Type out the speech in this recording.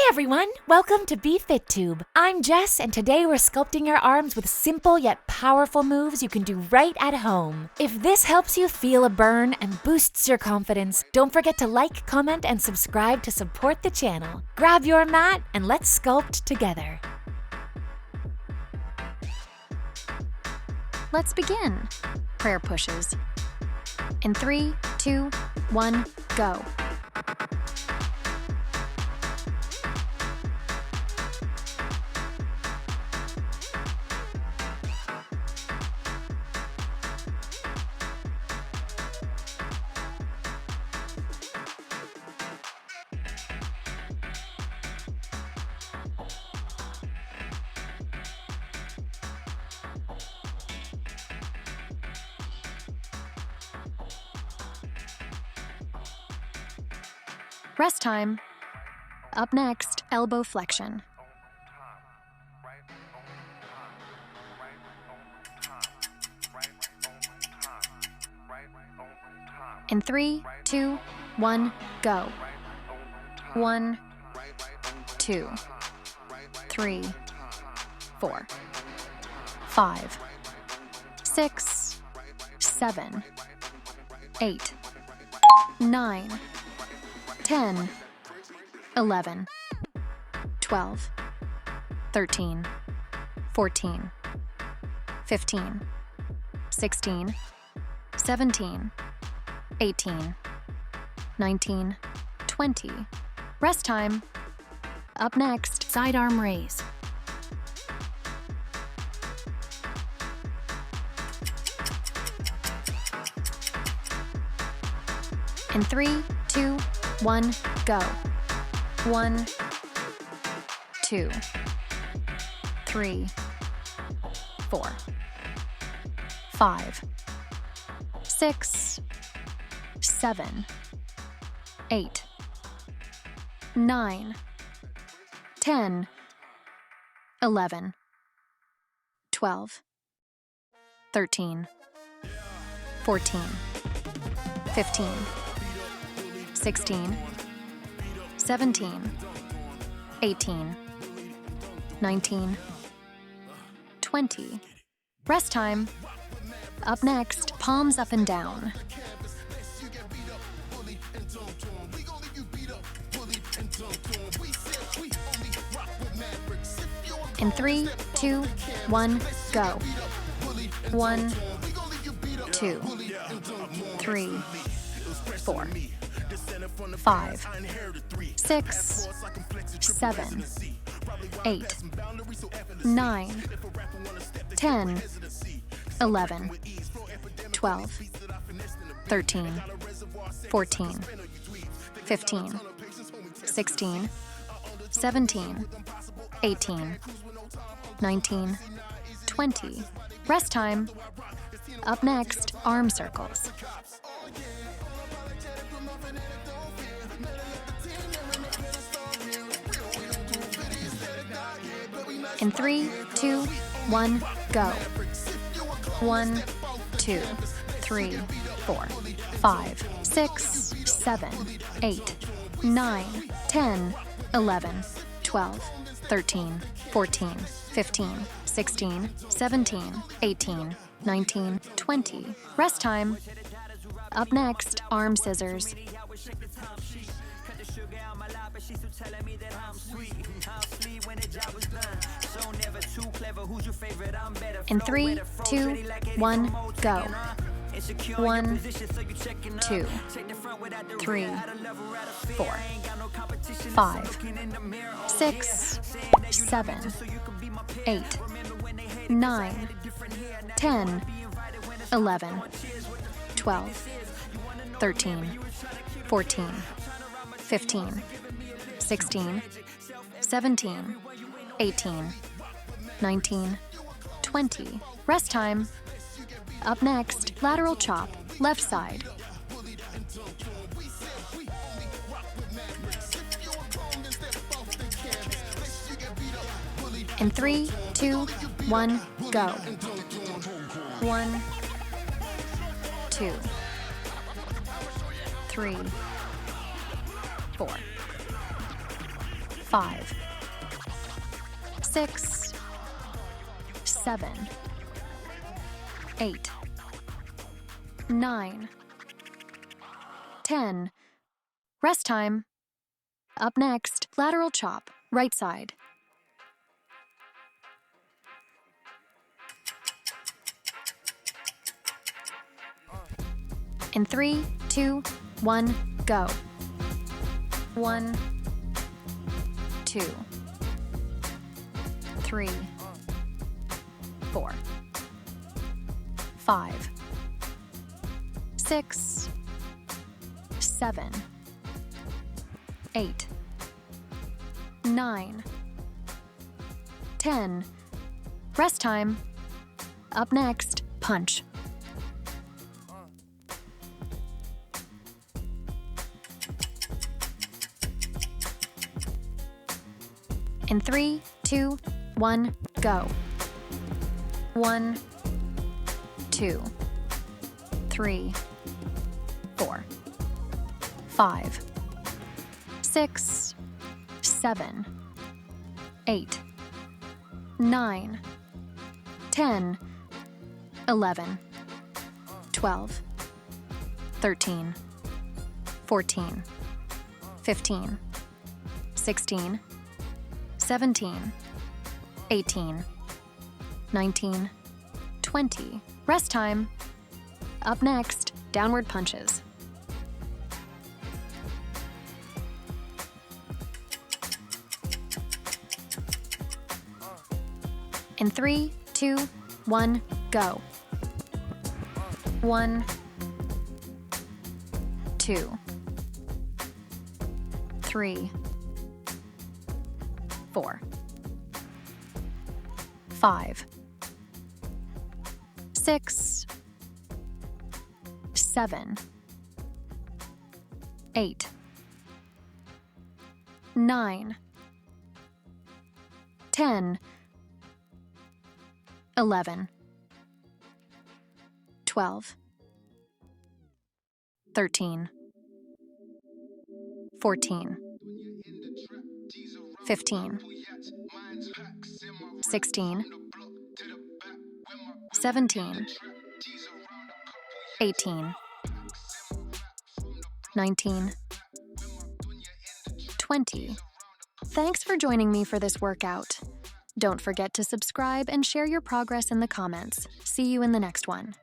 everyone, welcome to BFITTUBE. I'm Jess, and today we're sculpting your arms with simple yet powerful moves you can do right at home. If this helps you feel a burn and boosts your confidence, don't forget to like, comment, and subscribe to support the channel. Grab your mat and let's sculpt together. Let's begin. Prayer pushes. In 3, 2, 1, go. Rest time. Up next, elbow flexion. In 3, 2, 1, go. 1, 2, 3, 4, 5, 6, 7, 8, 9, 10, 11, 12, 13, 14, 15, 16, 17, 18, 19, 20. Rest time. Up next, sidearm raise. In 3, 2, 1, go. 1, 2, 3, 4, 5, 6, 7, 8, 9, 10, 11, 12, 13, 14, 15, 16, 17, 18, 19, 20. Rest time. Up next, palms up and down. In 3, 2, 1, go. 1, 2, 3, 4, 5, 6, 7, 8, 9, 10, 11, 12, 13, 14, 15, 16, 17, 18, 19, 20. Rest time. Up next, arm circles. In 3, 2, 1, go. 1, 2, 3, 4, 5, 6, 7, 8, 9, 10, 11, 12, 13, 14, 15, 16, 17, 18, 19, 20. Rest time. Up next, arm scissors. In 3, 2, 1, go. 1, 2, 3, 4, 5, 6, 7, 8, 9, 10, 11, 12, 13, 14, 15, 16, 17, 18, 19, 20. Rest time. Up next, lateral chop, left side. In 3, 2, 1, go. 1, 2, 3, 4, 5, 6, 7, 8, 9, 10. Rest time. Up next, lateral chop, right side. In 3, 2, 1, go. 1, 2, 3, 4, 5, 6, 7, 8, 9, 10. Rest time. Up next, punch. In 3, 2, 1, go. 1, 2, 3, 4, 5, 6, 7, 8, 9, 10, 11, 12, 13, 14, 15, 16, 17, 18, 19, 20. Rest time. Up next, downward punches. In 3, 2, 1, go. 1, 2, 3, 4, 5, 6, 7, 8, 9, 10, 11, 12, 13, 14, 15, 16, 17, 18, 19, 20. Thanks for joining me for this workout. Don't forget to subscribe and share your progress in the comments. See you in the next one.